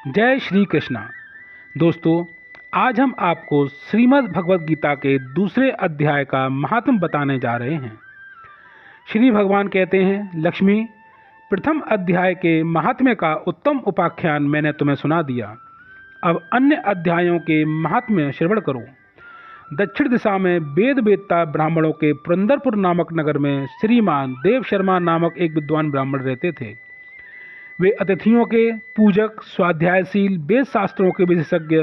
जय श्री कृष्णा। दोस्तों, आज हम आपको श्रीमद् भगवद गीता के दूसरे अध्याय का महात्म बताने जा रहे हैं। श्री भगवान कहते हैं, लक्ष्मी, प्रथम अध्याय के महात्म्य का उत्तम उपाख्यान मैंने तुम्हें सुना दिया। अब अन्य अध्यायों के महात्म्य श्रवण करो। दक्षिण दिशा में वेद वेदता ब्राह्मणों के पुरंदरपुर नामक नगर में श्रीमान देव शर्मा नामक एक विद्वान ब्राह्मण रहते थे। वे अतिथियों के पूजक, स्वाध्यायशील, वेद शास्त्रों के विशेषज्ञ,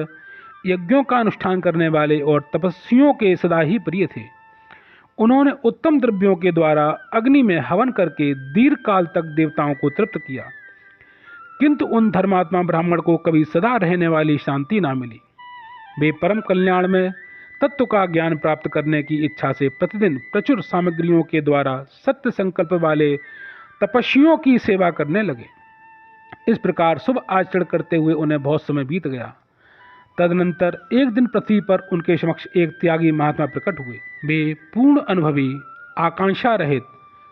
यज्ञों का अनुष्ठान करने वाले और तपस्वियों के सदा ही प्रिय थे। उन्होंने उत्तम द्रव्यों के द्वारा अग्नि में हवन करके दीर्घ काल तक देवताओं को तृप्त किया, किंतु उन धर्मात्मा ब्राह्मण को कभी सदा रहने वाली शांति ना मिली। वे परम कल्याण में तत्व का ज्ञान प्राप्त करने की इच्छा से प्रतिदिन प्रचुर सामग्रियों के द्वारा सत्य संकल्प वाले तपस्वियों की सेवा करने लगे। इस प्रकार शुभ आचरण करते हुए उन्हें बहुत समय बीत गया। तदनंतर एक दिन पृथ्वी पर उनके समक्ष एक त्यागी महात्मा प्रकट हुए। वे पूर्ण अनुभवी, आकांक्षा रहित,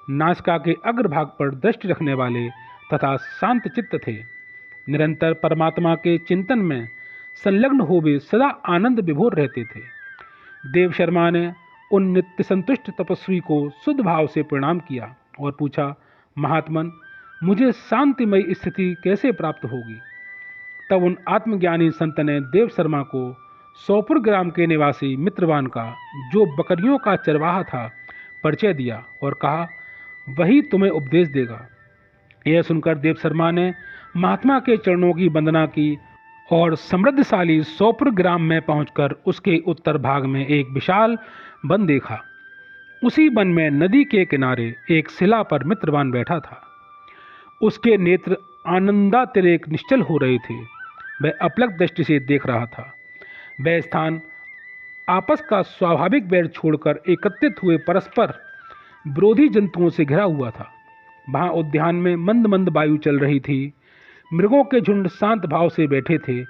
नासिका के अग्रभाग पर दृष्टि रखने वाले तथा शांत चित्त थे। निरंतर परमात्मा के चिंतन में संलग्न हो वे सदा आनंद विभोर रहते थे। देव शर्मा ने उन नित्य संतुष्ट तपस्वी को शुद्ध भाव से प्रणाम किया और पूछा, महात्मन, मुझे शांतिमयी स्थिति कैसे प्राप्त होगी? तब उन आत्मज्ञानी संत ने देव शर्मा को सोपुर ग्राम के निवासी मित्रवान का, जो बकरियों का चरवाहा था, परिचय दिया और कहा, वही तुम्हें उपदेश देगा। यह सुनकर देव शर्मा ने महात्मा के चरणों की वंदना की और समृद्धशाली सोपुर ग्राम में पहुंचकर उसके उत्तर भाग में एक विशाल वन देखा। उसी वन में नदी के किनारे एक शिला पर मित्रवान बैठा था। उसके नेत्र आनंदातिरेक निश्चल हो रहे थे। वह अपलक दृष्टि से देख रहा था। वह स्थान आपस का स्वाभाविक वैर छोड़कर एकत्रित हुए परस्पर विरोधी जंतुओं से घिरा हुआ था। वहाँ उद्यान में मंद मंद वायु चल रही थी। मृगों के झुंड शांत भाव से बैठे थे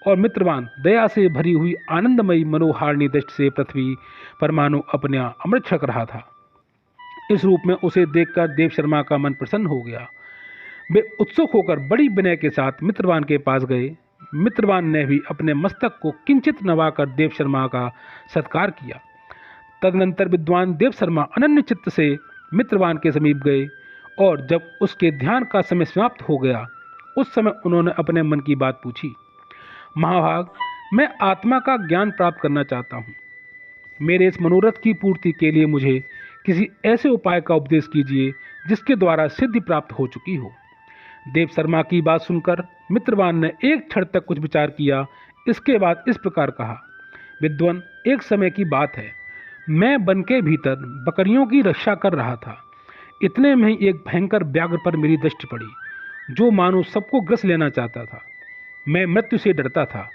और मित्रवान दया से भरी हुई आनंदमयी मनोहारिणी दृष्टि से पृथ्वी पर मानो अपने अमृत छक रहा था। इस रूप में उसे देखकर देव शर्मा का मन प्रसन्न हो गया। वे उत्सुक होकर बड़ी विनय के साथ मित्रवान के पास गए। मित्रवान ने भी अपने मस्तक को किंचित नवाकर देव शर्मा का सत्कार किया। तदनंतर विद्वान देव शर्मा अनन्य चित्त से मित्रवान के समीप गए और जब उसके ध्यान का समय समाप्त हो गया, उस समय उन्होंने अपने मन की बात पूछी। महाभाग, मैं आत्मा का ज्ञान प्राप्त करना चाहता हूँ। मेरे इस मनोरथ की पूर्ति के लिए मुझे किसी ऐसे उपाय का उपदेश कीजिए जिसके द्वारा सिद्धि प्राप्त हो चुकी हो। देव शर्मा की बात सुनकर मित्रवान ने एक क्षण तक कुछ विचार किया। इसके बाद इस प्रकार कहा, विद्वान, एक समय की बात है, मैं वन के भीतर बकरियों की रक्षा कर रहा था। इतने में ही एक भयंकर व्याघ्र पर मेरी दृष्टि पड़ी, जो मानो सबको ग्रस लेना चाहता था। मैं मृत्यु से डरता था,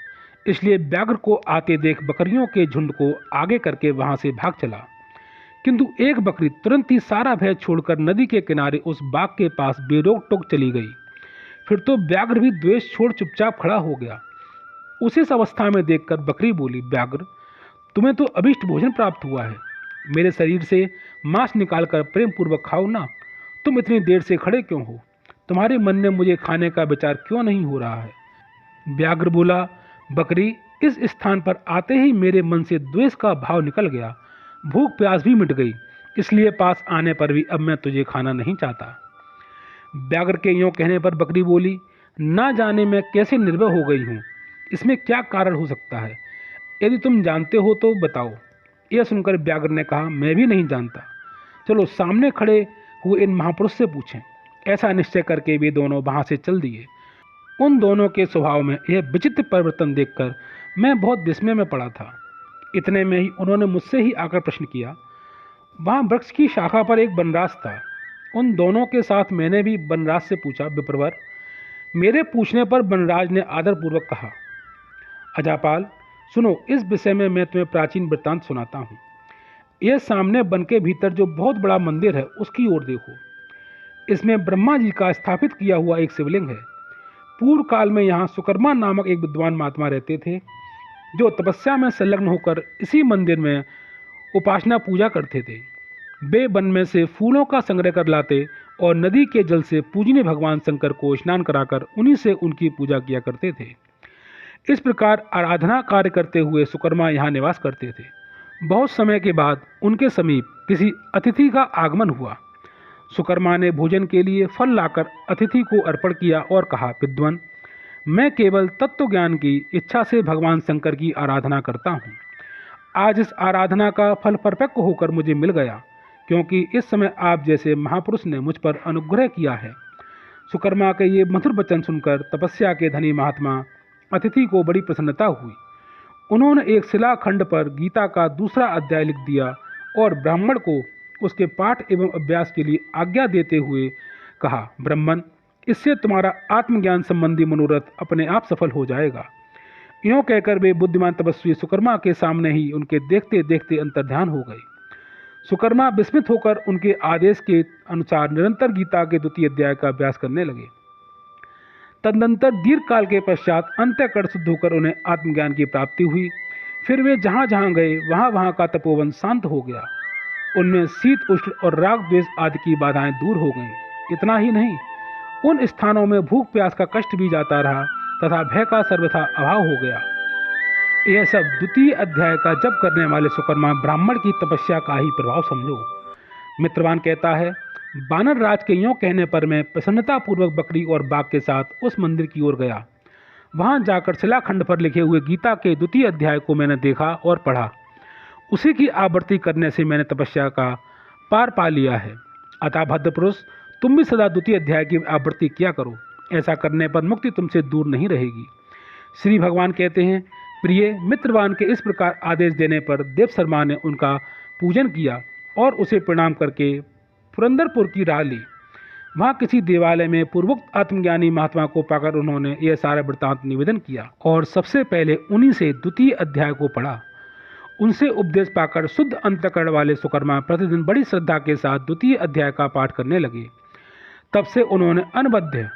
इसलिए व्याघ्र को आते देख बकरियों के झुंड को आगे करके वहां से भाग चला। किंतु एक बकरी तुरंत ही सारा भय छोड़कर नदी के किनारे उस बाग के पास बेरोक टोक चली गई। फिर तो व्याघ्र भी द्वेष छोड़ चुपचाप खड़ा हो गया। उसे इस अवस्था में देखकर बकरी बोली, व्याघ्र, तुम्हें तो अभिष्ट भोजन प्राप्त हुआ है। मेरे शरीर से मांस निकालकर प्रेम पूर्वक खाओ ना। तुम इतनी देर से खड़े क्यों हो? तुम्हारे मन में मुझे खाने का विचार क्यों नहीं हो रहा है? व्याघ्र बोला, बकरी, इस स्थान पर आते ही मेरे मन से द्वेष का भाव निकल गया। भूख प्यास भी मिट गई, इसलिए पास आने पर भी अब मैं तुझे खाना नहीं चाहता। व्याघ्र के यूँ कहने पर बकरी बोली, ना जाने मैं कैसे निर्भय हो गई हूँ। इसमें क्या कारण हो सकता है? यदि तुम जानते हो तो बताओ। यह सुनकर व्याघ्र ने कहा, मैं भी नहीं जानता। चलो सामने खड़े हुए इन महापुरुष से पूछें। ऐसा निश्चय करके वे दोनों वहाँ से चल दिए। उन दोनों के स्वभाव में यह विचित्र परिवर्तन देखकर मैं बहुत विस्मय में पड़ा था। इतने में ही उन्होंने मुझसे ही आकर प्रश्न किया। वहाँ वृक्ष की शाखा पर एक वनराज था। उन दोनों के साथ मैंने भी वनराज से पूछा। विप्रवर, मेरे पूछने पर वनराज ने आदरपूर्वक कहा, अजापाल, सुनो, इस विषय में मैं तुम्हें प्राचीन वृत्तांत सुनाता हूँ। यह सामने वन के भीतर जो बहुत बड़ा मंदिर है, उसकी ओर देखो। इसमें ब्रह्मा जी का स्थापित किया हुआ एक शिवलिंग है। पूर्व काल में यहाँ सुकर्मा नामक एक विद्वान महात्मा रहते थे, जो तपस्या में संलग्न होकर इसी मंदिर में उपासना पूजा करते थे। वे वन में से फूलों का संग्रह कर लाते और नदी के जल से पूजनीय भगवान शंकर को स्नान कराकर उन्हीं से उनकी पूजा किया करते थे। इस प्रकार आराधना कार्य करते हुए सुकर्मा यहाँ निवास करते थे। बहुत समय के बाद उनके समीप किसी अतिथि का आगमन हुआ। सुकर्मा ने भोजन के लिए फल लाकर अतिथि को अर्पण किया और कहा, विद्वान, मैं केवल तत्व ज्ञान की इच्छा से भगवान शंकर की आराधना करता हूँ। आज इस आराधना का फल परिपक्व होकर मुझे मिल गया, क्योंकि इस समय आप जैसे महापुरुष ने मुझ पर अनुग्रह किया है। सुकर्मा के ये मधुर वचन सुनकर तपस्या के धनी महात्मा अतिथि को बड़ी प्रसन्नता हुई। उन्होंने एक शिलाखंड पर गीता का दूसरा अध्याय लिख दिया और ब्राह्मण को उसके पाठ एवं अभ्यास के लिए आज्ञा देते हुए कहा, ब्राह्मण, इससे तुम्हारा आत्मज्ञान संबंधी मनोरथ अपने आप सफल हो जाएगा। यूँ कहकर वे बुद्धिमान तपस्वी सुकर्मा के सामने ही उनके देखते देखते अंतर्ध्यान हो गए। सुकर्मा विस्मित होकर उनके आदेश के अनुसार निरंतर गीता के द्वितीय अध्याय का अभ्यास करने लगे। तदनंतर दीर्घ काल के पश्चात अंतःकरण शुद्ध होकर उन्हें आत्मज्ञान की प्राप्ति हुई। फिर वे जहाँ जहाँ गए वहाँ वहाँ का तपोवन शांत हो गया। उनमें शीत उष्ण और राग द्वेष आदि की बाधाएं दूर हो गईं। इतना ही नहीं, उन स्थानों में भूख प्यास का कष्ट भी जाता रहा तथा भय का सर्वथा अभाव हो गया। यह सब द्वितीय अध्याय का जप करने वाले सुकर्मा ब्राह्मण की तपस्या का ही प्रभाव समझो। मित्रवान कहता है, बानर राज के यूँ कहने पर मैं प्रसन्नतापूर्वक बकरी और बाघ के साथ उस मंदिर की ओर गया। वहाँ जाकर शिलाखंड पर लिखे हुए गीता के द्वितीय अध्याय को मैंने देखा और पढ़ा। उसी की आवृत्ति करने से मैंने तपस्या का पार पा लिया है। अतः भद्रपुरुष, तुम भी सदा द्वितीय अध्याय की आवृत्ति किया करो। ऐसा करने पर मुक्ति तुमसे दूर नहीं रहेगी। श्री भगवान कहते हैं, प्रिय मित्रवान के इस प्रकार आदेश देने पर देव शर्मा ने उनका पूजन किया और उसे प्रणाम करके पुरंदरपुर की राह ली। वहाँ किसी देवालय में पूर्वोक्त आत्मज्ञानी महात्मा को पाकर उन्होंने यह सारा वृत्तांत निवेदन किया और सबसे पहले उन्हीं से द्वितीय अध्याय को पढ़ा। उनसे उपदेश पाकर शुद्ध अंतःकरण वाले सुकर्मा प्रतिदिन बड़ी श्रद्धा के साथ द्वितीय अध्याय का पाठ करने लगे। तब से उन्होंने अनबद्ध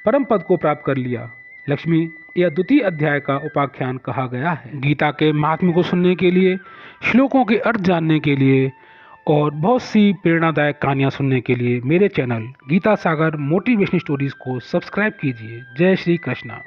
परम पद को प्राप्त कर लिया। लक्ष्मी, यह द्वितीय अध्याय का उपाख्यान कहा गया है। गीता के महात्म्य को सुनने के लिए, श्लोकों के अर्थ जानने के लिए और बहुत सी प्रेरणादायक कहानियाँ सुनने के लिए मेरे चैनल गीता सागर मोटिवेशनल स्टोरीज को सब्सक्राइब कीजिए। जय श्री कृष्णा।